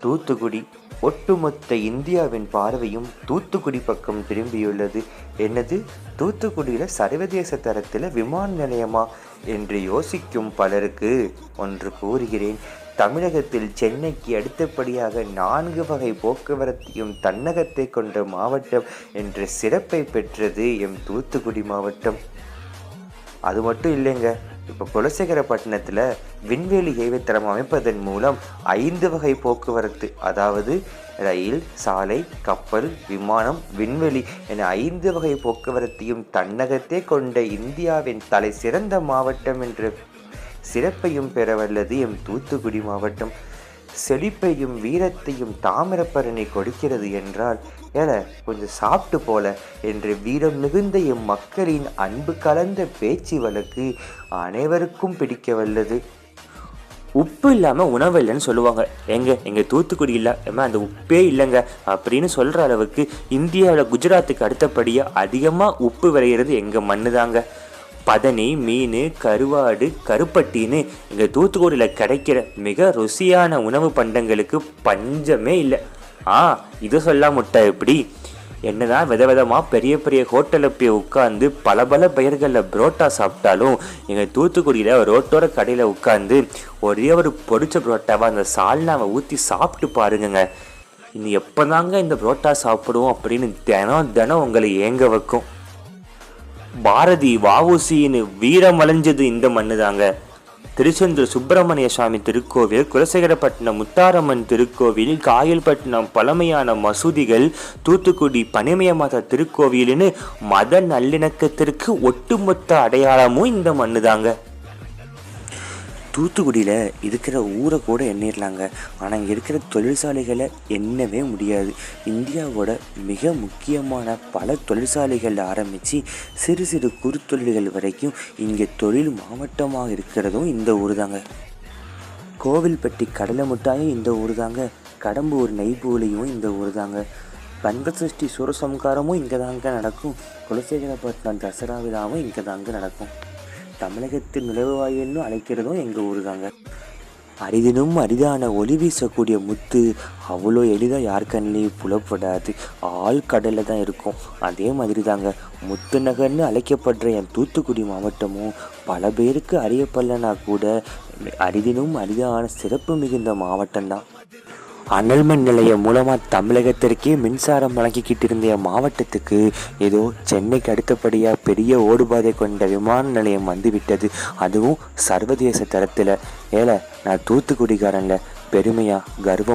தூத்துக்குடி. ஒட்டுமொத்த இந்தியாவின் பார்வையும் தூத்துக்குடி பக்கம் திரும்பியுள்ளது. என்னது, தூத்துக்குடியில் சர்வதேச தரத்தில் விமான நிலையமா என்று யோசிக்கும் பலருக்கு ஒன்று கூறுகிறேன். தமிழகத்தில் சென்னைக்கு அடுத்தபடியாக 4 வகை போக்குவரத்தையும் தன்னகத்தை கொண்ட மாவட்டம் என்ற சிறப்பை பெற்றது எம் தூத்துக்குடி மாவட்டம். அது மட்டும் இல்லைங்க, இப்போ குலசேகரப்பட்டினத்தில் விண்வெளி ஏவுதளம் அமைப்பதன் மூலம் 5 வகை போக்குவரத்து, அதாவது ரயில், சாலை, கப்பல், விமானம், விண்வெளி என 5 வகை போக்குவரத்தையும் தன்னகத்தே கொண்ட இந்தியாவின் தலை சிறந்த மாவட்டம் என்ற சிறப்பையும் பெறவல்லது எம் தூத்துக்குடி மாவட்டம். செழிப்பையும் வீரத்தையும் தாமிரபரணி கொடுக்கிறது என்றால் கொஞ்சம் சாப்பிட்டு போல என்று வீரம் மிகுந்த எம் மக்களின் அன்பு கலந்த பேச்சு வழக்கு அனைவருக்கும் பிடிக்க வல்லது. உப்பு இல்லாமல் உணவு இல்லைன்னு சொல்லுவாங்க. எங்கள் தூத்துக்குடி இல்லை அந்த உப்பே இல்லைங்க அப்படின்னு சொல்கிற அளவுக்கு இந்தியாவில் குஜராத்துக்கு அடுத்தபடியாக அதிகமாக உப்பு விளையிறது எங்கள் மண்ணு தாங்க. பதனி, மீன், கருவாடு, கருப்பட்டின்னு எங்கள் தூத்துக்குடியில் கிடைக்கிற மிக ருசியான உணவு பண்டங்களுக்கு பஞ்சமே இல்லை. இது சொல்ல முட்டை எப்படி? என்னதான் விதவிதமாக பெரிய பெரிய ஹோட்டலில் போய் உட்காந்து பல பெயர்களில் புரோட்டா சாப்பிட்டாலும் எங்கள் தூத்துக்குடியில் ரோட்டோர கடையில் உட்காந்து ஒரே ஒரு பொரிச்ச புரோட்டாவை அந்த சால்னாவை ஊற்றி சாப்பிட்டு பாருங்க. இனி எப்போ தாங்க இந்த புரோட்டா சாப்பிடுவோம் அப்படின்னு தினம் உங்களை ஏங்க வைக்கும். பாரதி, வஉசின்னு வீரம் வளைஞ்சது இந்த மண்ணு தாங்க. திருச்செந்தூர் சுப்பிரமணிய சுவாமி திருக்கோவில், குலசேகரப்பட்டினம் முத்தாரம்மன் திருக்கோவில், காயல்பட்டினம் பழமையான மசூதிகள், தூத்துக்குடி பனிமயமாத திருக்கோவில்னு மத நல்லிணக்கத்திற்கு ஒட்டுமொத்த அடையாளமும் இந்த மண்ணு தாங்க. தூத்துக்குடியில் இருக்கிற ஊரை கூட எண்ணிடலாங்க, ஆனால் இங்கே இருக்கிற தொழிற்சாலைகளை எண்ணவே முடியாது. இந்தியாவோட மிக முக்கியமான பல தொழிற்சாலைகள் ஆரம்பித்து சிறு சிறு குறுத்தொழில்கள் வரைக்கும் இங்கே தொழில் மாவட்டமாக இருக்கிறதும் இந்த ஊர் தாங்க. கோவில்பட்டி கடலை மிட்டாயும் இந்த ஊர் தாங்க. கடம்பூர் நெய்பூலியும் இந்த ஊர் தாங்க. கந்தசஷ்டி சூரசம்காரமும் இங்கே தாங்க நடக்கும். குலசேகரப்பட்டினம் தசரா விழாவும் இங்கே தாங்க நடக்கும். தமிழகத்தின் நுழைவாயில்னு அழைக்கிறதும் எங்கள் ஊர் தாங்க. அரிதினும் அரிதான ஒளி வீசக்கூடிய முத்து அவ்வளோ எளிதாக யார் கண்ணிலையும் புலப்படாது, ஆழ்கடலில் தான் இருக்கும். அதே மாதிரி தாங்க முத்து நகர்னு அழைக்கப்படுற என் தூத்துக்குடி மாவட்டமும் பல பேருக்கு அறியப்படலைன்னா கூட அரிதினும் அரிதான சிறப்பு மிகுந்த மாவட்டம்தான். அனல்மின் நிலையம் மூலமாக தமிழகத்திற்கே மின்சாரம் வழங்கிக்கிட்டு இருந்த மாவட்டத்துக்கு ஏதோ சென்னைக்கு அடுத்தபடியாக பெரிய ஓடுபாதை கொண்ட விமான நிலையம் வந்துவிட்டது, அதுவும் சர்வதேச தரத்தில். நான் தூத்துக்குடிக்காரன்ல பெருமையாக கர்வம்